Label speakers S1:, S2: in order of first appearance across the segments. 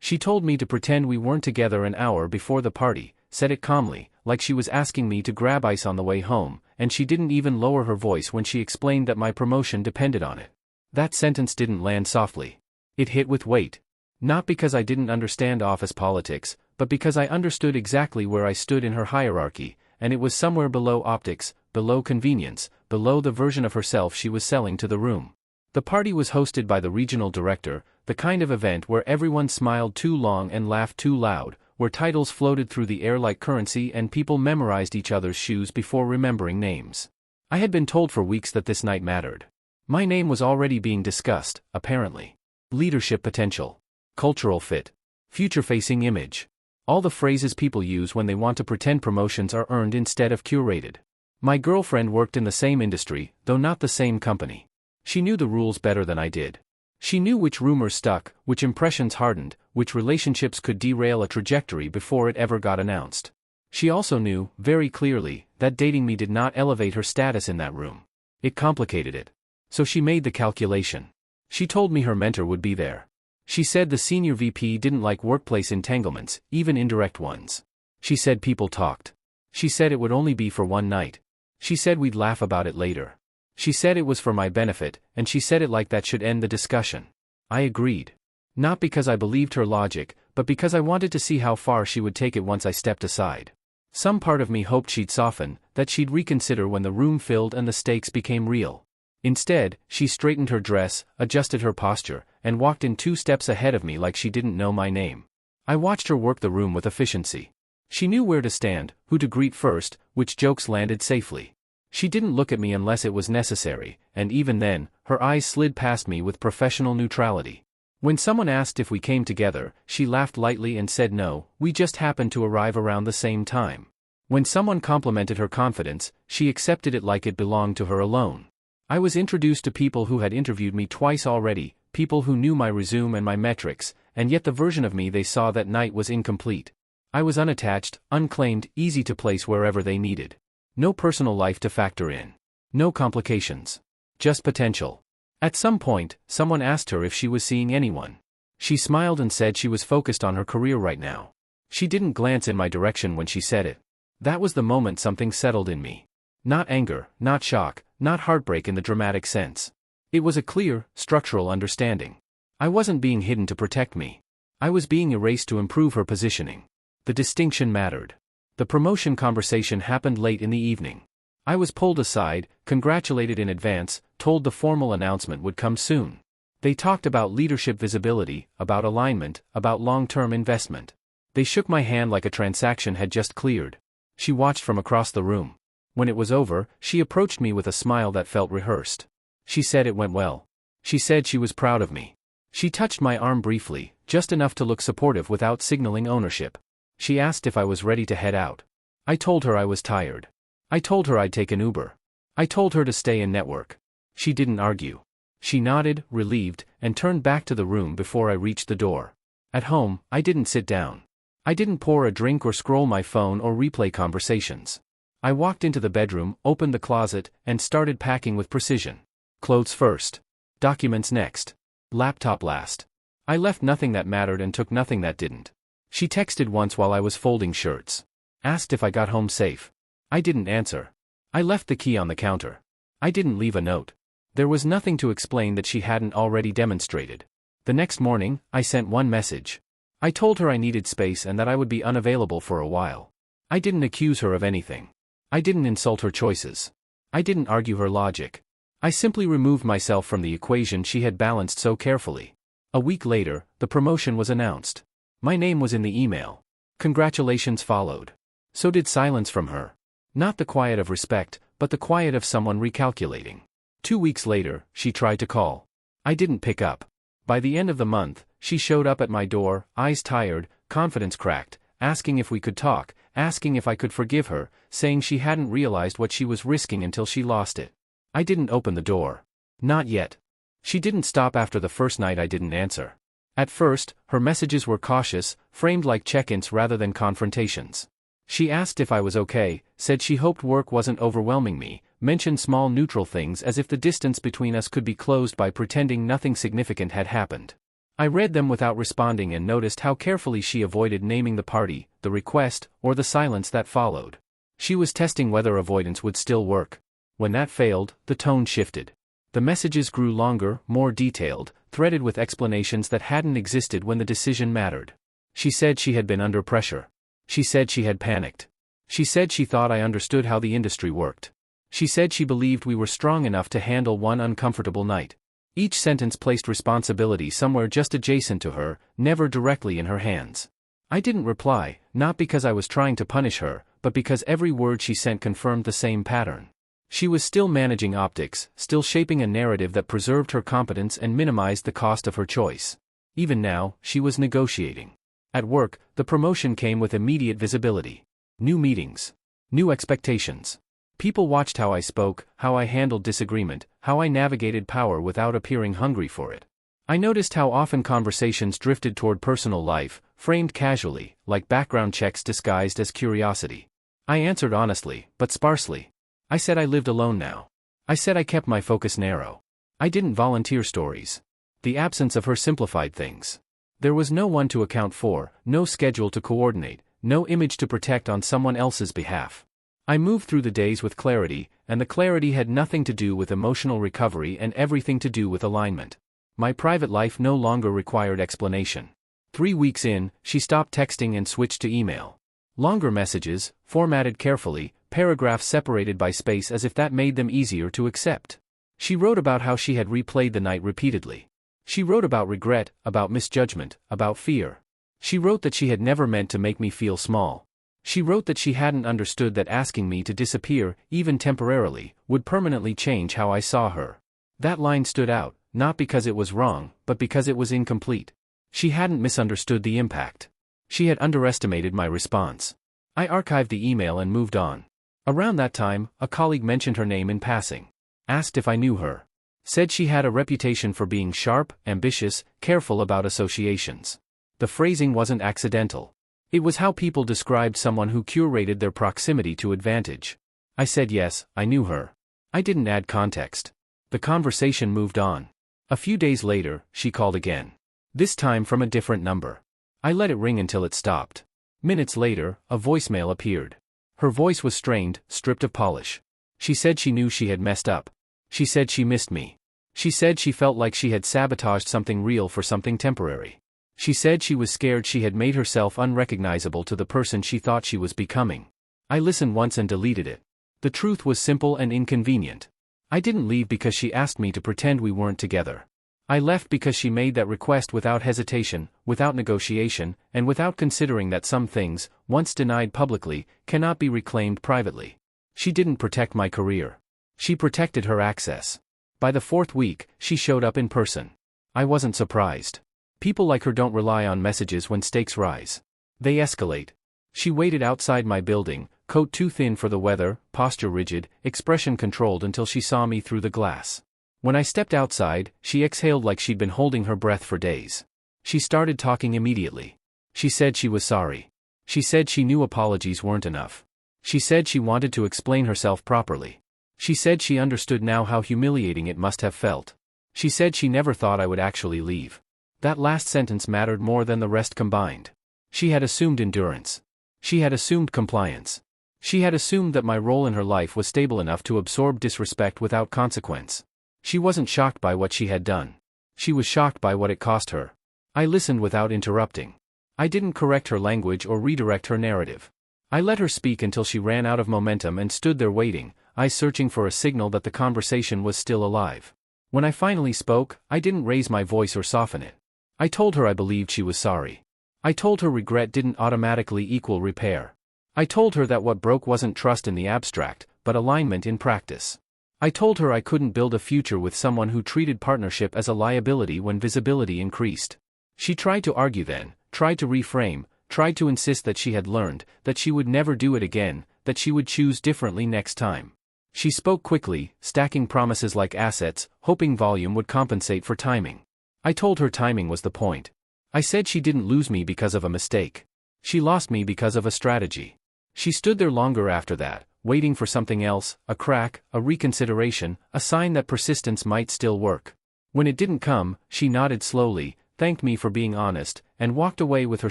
S1: She told me to pretend we weren't together an hour before the party, said it calmly, like she was asking me to grab ice on the way home, and she didn't even lower her voice when she explained that my promotion depended on it. That sentence didn't land softly. It hit with weight. Not because I didn't understand office politics, but because I understood exactly where I stood in her hierarchy, and it was somewhere below optics, below convenience, below the version of herself she was selling to the room. The party was hosted by the regional director, the kind of event where everyone smiled too long and laughed too loud, where titles floated through the air like currency and people memorized each other's shoes before remembering names. I had been told for weeks that this night mattered. My name was already being discussed, apparently. Leadership potential. Cultural fit. Future-facing image. All the phrases people use when they want to pretend promotions are earned instead of curated. My girlfriend worked in the same industry, though not the same company. She knew the rules better than I did. She knew which rumors stuck, which impressions hardened, which relationships could derail a trajectory before it ever got announced. She also knew, very clearly, that dating me did not elevate her status in that room. It complicated it. So she made the calculation. She told me her mentor would be there. She said the senior VP didn't like workplace entanglements, even indirect ones. She said people talked. She said it would only be for one night. She said we'd laugh about it later. She said it was for my benefit, and she said it like that should end the discussion. I agreed. Not because I believed her logic, but because I wanted to see how far she would take it once I stepped aside. Some part of me hoped she'd soften, that she'd reconsider when the room filled and the stakes became real. Instead, she straightened her dress, adjusted her posture, and walked in 2 steps ahead of me like she didn't know my name. I watched her work the room with efficiency. She knew where to stand, who to greet first, which jokes landed safely. She didn't look at me unless it was necessary, and even then, her eyes slid past me with professional neutrality. When someone asked if we came together, she laughed lightly and said no, we just happened to arrive around the same time. When someone complimented her confidence, she accepted it like it belonged to her alone. I was introduced to people who had interviewed me twice already, people who knew my resume and my metrics, and yet the version of me they saw that night was incomplete. I was unattached, unclaimed, easy to place wherever they needed. No personal life to factor in. No complications. Just potential. At some point, someone asked her if she was seeing anyone. She smiled and said she was focused on her career right now. She didn't glance in my direction when she said it. That was the moment something settled in me. Not anger, not shock, not heartbreak in the dramatic sense. It was a clear, structural understanding. I wasn't being hidden to protect me. I was being erased to improve her positioning. The distinction mattered. The promotion conversation happened late in the evening. I was pulled aside, congratulated in advance, told the formal announcement would come soon. They talked about leadership visibility, about alignment, about long-term investment. They shook my hand like a transaction had just cleared. She watched from across the room. When it was over, she approached me with a smile that felt rehearsed. She said it went well. She said she was proud of me. She touched my arm briefly, just enough to look supportive without signaling ownership. She asked if I was ready to head out. I told her I was tired. I told her I'd take an Uber. I told her to stay and network. She didn't argue. She nodded, relieved, and turned back to the room before I reached the door. At home, I didn't sit down. I didn't pour a drink or scroll my phone or replay conversations. I walked into the bedroom, opened the closet, and started packing with precision. Clothes first. Documents next. Laptop last. I left nothing that mattered and took nothing that didn't. She texted once while I was folding shirts. Asked if I got home safe. I didn't answer. I left the key on the counter. I didn't leave a note. There was nothing to explain that she hadn't already demonstrated. The next morning, I sent one message. I told her I needed space and that I would be unavailable for a while. I didn't accuse her of anything. I didn't insult her choices. I didn't argue her logic. I simply removed myself from the equation she had balanced so carefully. A week later, the promotion was announced. My name was in the email. Congratulations followed. So did silence from her. Not the quiet of respect, but the quiet of someone recalculating. 2 weeks later, she tried to call. I didn't pick up. By the end of the month, she showed up at my door, eyes tired, confidence cracked, asking if we could talk, asking if I could forgive her, saying she hadn't realized what she was risking until she lost it. I didn't open the door. Not yet. She didn't stop after the first night I didn't answer. At first, her messages were cautious, framed like check-ins rather than confrontations. She asked if I was okay, said she hoped work wasn't overwhelming me, mentioned small neutral things as if the distance between us could be closed by pretending nothing significant had happened. I read them without responding and noticed how carefully she avoided naming the party, the request, or the silence that followed. She was testing whether avoidance would still work. When that failed, the tone shifted. The messages grew longer, more detailed, threaded with explanations that hadn't existed when the decision mattered. She said she had been under pressure. She said she had panicked. She said she thought I understood how the industry worked. She said she believed we were strong enough to handle one uncomfortable night. Each sentence placed responsibility somewhere just adjacent to her, never directly in her hands. I didn't reply, not because I was trying to punish her, but because every word she sent confirmed the same pattern. She was still managing optics, still shaping a narrative that preserved her competence and minimized the cost of her choice. Even now, she was negotiating. At work, the promotion came with immediate visibility. New meetings. New expectations. People watched how I spoke, how I handled disagreement, how I navigated power without appearing hungry for it. I noticed how often conversations drifted toward personal life, framed casually, like background checks disguised as curiosity. I answered honestly, but sparsely. I said I lived alone now. I said I kept my focus narrow. I didn't volunteer stories. The absence of her simplified things. There was no one to account for, no schedule to coordinate, no image to protect on someone else's behalf. I moved through the days with clarity, and the clarity had nothing to do with emotional recovery and everything to do with alignment. My private life no longer required explanation. 3 weeks in, she stopped texting and switched to email. Longer messages, formatted carefully, paragraphs separated by space as if that made them easier to accept. She wrote about how she had replayed the night repeatedly. She wrote about regret, about misjudgment, about fear. She wrote that she had never meant to make me feel small. She wrote that she hadn't understood that asking me to disappear, even temporarily, would permanently change how I saw her. That line stood out, not because it was wrong, but because it was incomplete. She hadn't misunderstood the impact. She had underestimated my response. I archived the email and moved on. Around that time, a colleague mentioned her name in passing. Asked if I knew her. Said she had a reputation for being sharp, ambitious, careful about associations. The phrasing wasn't accidental. It was how people described someone who curated their proximity to advantage. I said yes, I knew her. I didn't add context. The conversation moved on. A few days later, she called again. This time from a different number. I let it ring until it stopped. Minutes later, a voicemail appeared. Her voice was strained, stripped of polish. She said she knew she had messed up. She said she missed me. She said she felt like she had sabotaged something real for something temporary. She said she was scared she had made herself unrecognizable to the person she thought she was becoming. I listened once and deleted it. The truth was simple and inconvenient. I didn't leave because she asked me to pretend we weren't together. I left because she made that request without hesitation, without negotiation, and without considering that some things, once denied publicly, cannot be reclaimed privately. She didn't protect my career. She protected her access. By the 4th week, she showed up in person. I wasn't surprised. People like her don't rely on messages when stakes rise. They escalate. She waited outside my building, coat too thin for the weather, posture rigid, expression controlled until she saw me through the glass. When I stepped outside, she exhaled like she'd been holding her breath for days. She started talking immediately. She said she was sorry. She said she knew apologies weren't enough. She said she wanted to explain herself properly. She said she understood now how humiliating it must have felt. She said she never thought I would actually leave. That last sentence mattered more than the rest combined. She had assumed endurance. She had assumed compliance. She had assumed that my role in her life was stable enough to absorb disrespect without consequence. She wasn't shocked by what she had done. She was shocked by what it cost her. I listened without interrupting. I didn't correct her language or redirect her narrative. I let her speak until she ran out of momentum and stood there waiting, eyes searching for a signal that the conversation was still alive. When I finally spoke, I didn't raise my voice or soften it. I told her I believed she was sorry. I told her regret didn't automatically equal repair. I told her that what broke wasn't trust in the abstract, but alignment in practice. I told her I couldn't build a future with someone who treated partnership as a liability when visibility increased. She tried to argue then, tried to reframe, tried to insist that she had learned, that she would never do it again, that she would choose differently next time. She spoke quickly, stacking promises like assets, hoping volume would compensate for timing. I told her timing was the point. I said she didn't lose me because of a mistake. She lost me because of a strategy. She stood there longer after that, waiting for something else, a crack, a reconsideration, a sign that persistence might still work. When it didn't come, she nodded slowly, thanked me for being honest, and walked away with her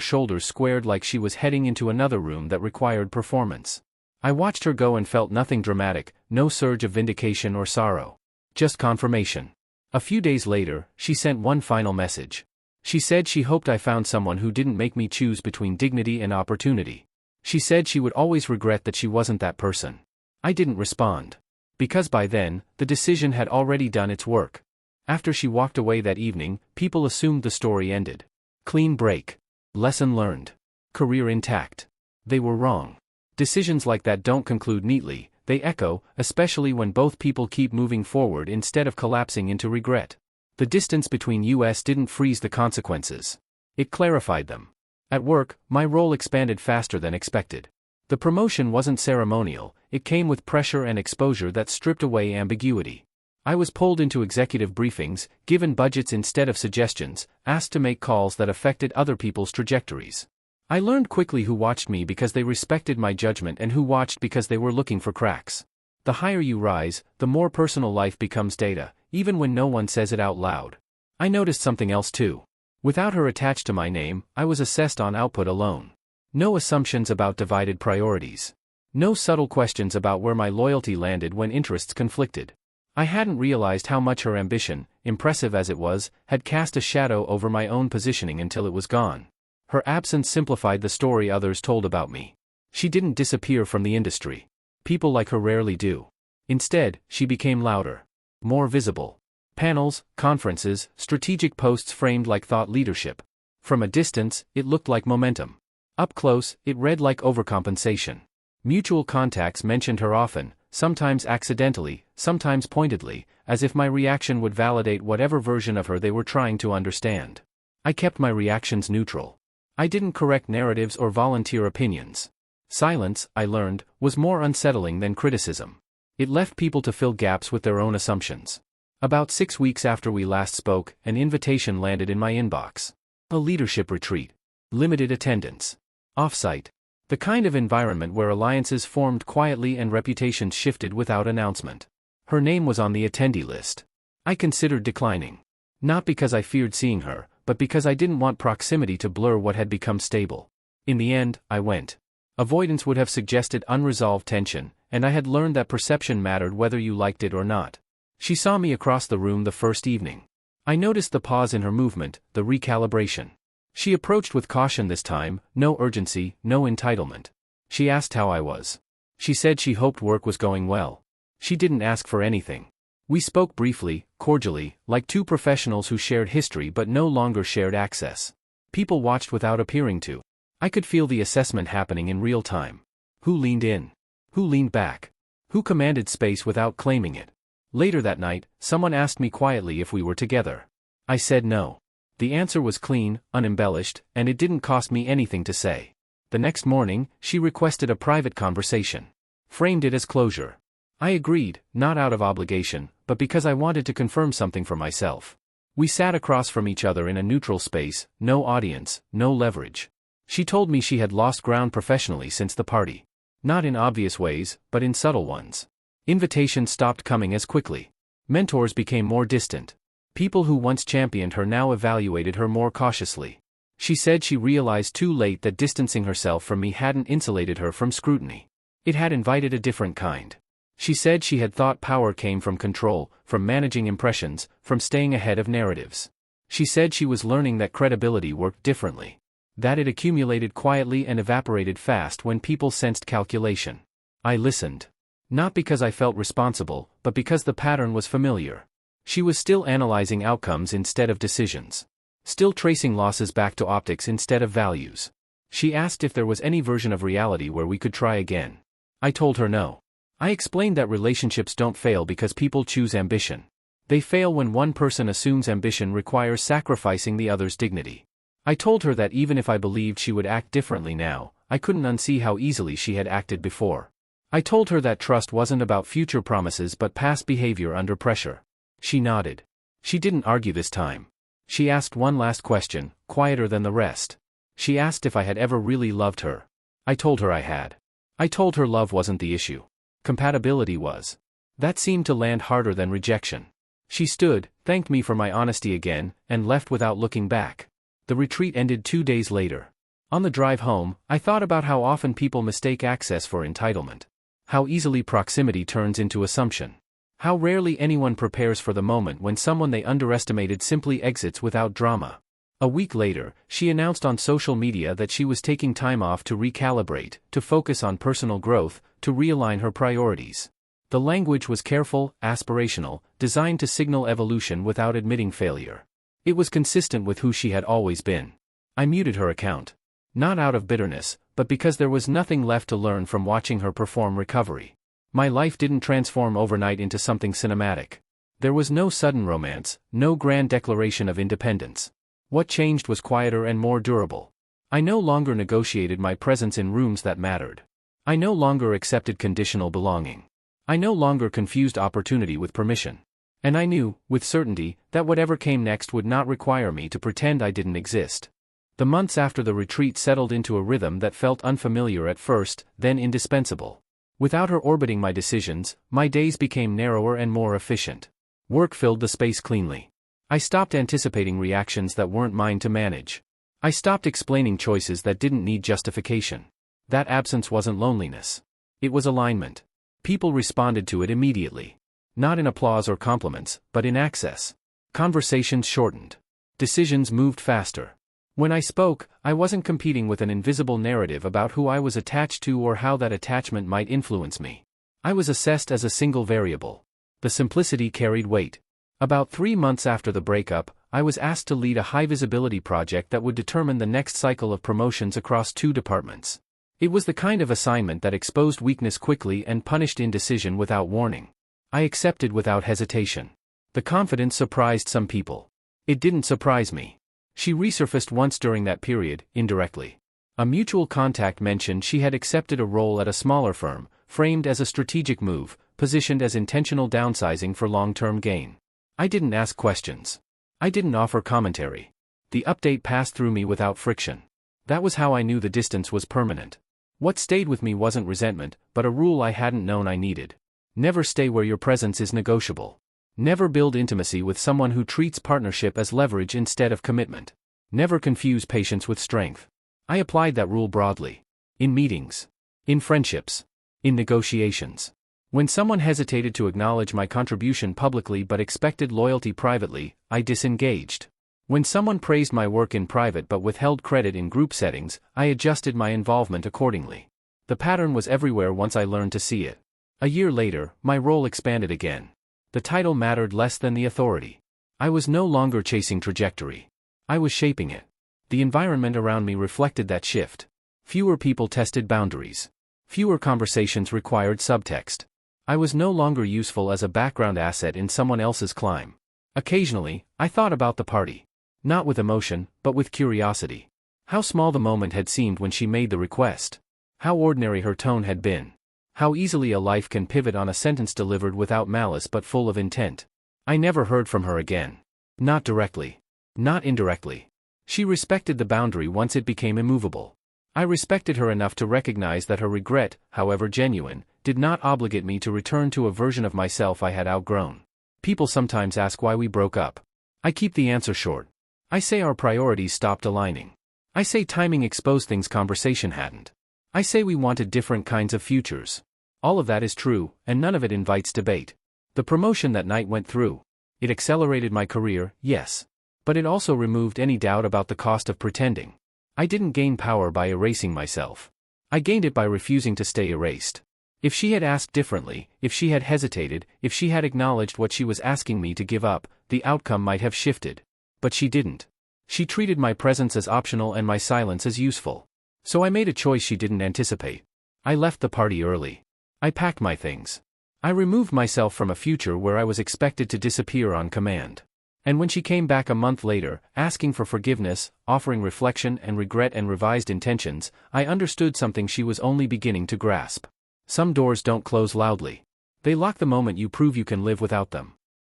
S1: shoulders squared like she was heading into another room that required performance. I watched her go and felt nothing dramatic, no surge of vindication or sorrow. Just confirmation. A few days later, she sent one final message. She said she hoped I found someone who didn't make me choose between dignity and opportunity. She said she would always regret that she wasn't that person. I didn't respond. Because by then, the decision had already done its work. After she walked away that evening, people assumed the story ended. Clean break. Lesson learned. Career intact. They were wrong. Decisions like that don't conclude neatly, they echo, especially when both people keep moving forward instead of collapsing into regret. The distance between us didn't freeze the consequences. It clarified them. At work, my role expanded faster than expected. The promotion wasn't ceremonial, it came with pressure and exposure that stripped away ambiguity. I was pulled into executive briefings, given budgets instead of suggestions, asked to make calls that affected other people's trajectories. I learned quickly who watched me because they respected my judgment and who watched because they were looking for cracks. The higher you rise, the more personal life becomes data, even when no one says it out loud. I noticed something else too. Without her attached to my name, I was assessed on output alone. No assumptions about divided priorities. No subtle questions about where my loyalty landed when interests conflicted. I hadn't realized how much her ambition, impressive as it was, had cast a shadow over my own positioning until it was gone. Her absence simplified the story others told about me. She didn't disappear from the industry. People like her rarely do. Instead, she became louder. More visible. Panels, conferences, strategic posts framed like thought leadership. From a distance, it looked like momentum. Up close, it read like overcompensation. Mutual contacts mentioned her often, sometimes accidentally, sometimes pointedly, as if my reaction would validate whatever version of her they were trying to understand. I kept my reactions neutral. I didn't correct narratives or volunteer opinions. Silence, I learned, was more unsettling than criticism. It left people to fill gaps with their own assumptions. About 6 weeks after we last spoke, an invitation landed in my inbox. A leadership retreat. Limited attendance. Off-site. The kind of environment where alliances formed quietly and reputations shifted without announcement. Her name was on the attendee list. I considered declining. Not because I feared seeing her, but because I didn't want proximity to blur what had become stable. In the end, I went. Avoidance would have suggested unresolved tension, and I had learned that perception mattered whether you liked it or not. She saw me across the room the first evening. I noticed the pause in her movement, the recalibration. She approached with caution this time, no urgency, no entitlement. She asked how I was. She said she hoped work was going well. She didn't ask for anything. We spoke briefly, cordially, like two professionals who shared history but no longer shared access. People watched without appearing to. I could feel the assessment happening in real time. Who leaned in? Who leaned back? Who commanded space without claiming it? Later that night, someone asked me quietly if we were together. I said no. The answer was clean, unembellished, and it didn't cost me anything to say. The next morning, she requested a private conversation. Framed it as closure. I agreed, not out of obligation, but because I wanted to confirm something for myself. We sat across from each other in a neutral space, no audience, no leverage. She told me she had lost ground professionally since the party. Not in obvious ways, but in subtle ones. Invitations stopped coming as quickly. Mentors became more distant. People who once championed her now evaluated her more cautiously. She said she realized too late that distancing herself from me hadn't insulated her from scrutiny. It had invited a different kind. She said she had thought power came from control, from managing impressions, from staying ahead of narratives. She said she was learning that credibility worked differently. That it accumulated quietly and evaporated fast when people sensed calculation. I listened. Not because I felt responsible, but because the pattern was familiar. She was still analyzing outcomes instead of decisions. Still tracing losses back to optics instead of values. She asked if there was any version of reality where we could try again. I told her no. I explained that relationships don't fail because people choose ambition. They fail when one person assumes ambition requires sacrificing the other's dignity. I told her that even if I believed she would act differently now, I couldn't unsee how easily she had acted before. I told her that trust wasn't about future promises but past behavior under pressure. She nodded. She didn't argue this time. She asked one last question, quieter than the rest. She asked if I had ever really loved her. I told her I had. I told her love wasn't the issue. Compatibility was. That seemed to land harder than rejection. She stood, thanked me for my honesty again, and left without looking back. The retreat ended 2 days later. On the drive home, I thought about how often people mistake access for entitlement. How easily proximity turns into assumption. How rarely anyone prepares for the moment when someone they underestimated simply exits without drama. A week later, she announced on social media that she was taking time off to recalibrate, to focus on personal growth, to realign her priorities. The language was careful, aspirational, designed to signal evolution without admitting failure. It was consistent with who she had always been. I muted her account. Not out of bitterness, but because there was nothing left to learn from watching her perform recovery. My life didn't transform overnight into something cinematic. There was no sudden romance, no grand declaration of independence. What changed was quieter and more durable. I no longer negotiated my presence in rooms that mattered. I no longer accepted conditional belonging. I no longer confused opportunity with permission. And I knew, with certainty, that whatever came next would not require me to pretend I didn't exist. The months after the retreat settled into a rhythm that felt unfamiliar at first, then indispensable. Without her orbiting my decisions, my days became narrower and more efficient. Work filled the space cleanly. I stopped anticipating reactions that weren't mine to manage. I stopped explaining choices that didn't need justification. That absence wasn't loneliness. It was alignment. People responded to it immediately. Not in applause or compliments, but in access. Conversations shortened. Decisions moved faster. When I spoke, I wasn't competing with an invisible narrative about who I was attached to or how that attachment might influence me. I was assessed as a single variable. The simplicity carried weight. About 3 months after the breakup, I was asked to lead a high-visibility project that would determine the next cycle of promotions across 2 departments. It was the kind of assignment that exposed weakness quickly and punished indecision without warning. I accepted without hesitation. The confidence surprised some people. It didn't surprise me. She resurfaced once during that period, indirectly. A mutual contact mentioned she had accepted a role at a smaller firm, framed as a strategic move, positioned as intentional downsizing for long-term gain. I didn't ask questions. I didn't offer commentary. The update passed through me without friction. That was how I knew the distance was permanent. What stayed with me wasn't resentment, but a rule I hadn't known I needed. Never stay where your presence is negotiable. Never build intimacy with someone who treats partnership as leverage instead of commitment. Never confuse patience with strength. I applied that rule broadly. In meetings. In friendships. In negotiations. When someone hesitated to acknowledge my contribution publicly but expected loyalty privately, I disengaged. When someone praised my work in private but withheld credit in group settings, I adjusted my involvement accordingly. The pattern was everywhere once I learned to see it. A year later, my role expanded again. The title mattered less than the authority. I was no longer chasing trajectory. I was shaping it. The environment around me reflected that shift. Fewer people tested boundaries. Fewer conversations required subtext. I was no longer useful as a background asset in someone else's climb. Occasionally, I thought about the party. Not with emotion, but with curiosity. How small the moment had seemed when she made the request. How ordinary her tone had been. How easily a life can pivot on a sentence delivered without malice but full of intent. I never heard from her again. Not directly. Not indirectly. She respected the boundary once it became immovable. I respected her enough to recognize that her regret, however genuine, did not obligate me to return to a version of myself I had outgrown. People sometimes ask why we broke up. I keep the answer short. I say our priorities stopped aligning. I say timing exposed things conversation hadn't. I say we wanted different kinds of futures. All of that is true, and none of it invites debate. The promotion that night went through. It accelerated my career, yes. But it also removed any doubt about the cost of pretending. I didn't gain power by erasing myself. I gained it by refusing to stay erased. If she had asked differently, if she had hesitated, if she had acknowledged what she was asking me to give up, the outcome might have shifted. But she didn't. She treated my presence as optional and my silence as useful. So I made a choice she didn't anticipate. I left the party early. I packed my things. I removed myself from a future where I was expected to disappear on command. And when she came back a month later, asking for forgiveness, offering reflection and regret and revised intentions, I understood something she was only beginning to grasp. Some doors don't close loudly. They lock the moment you prove you can live without them.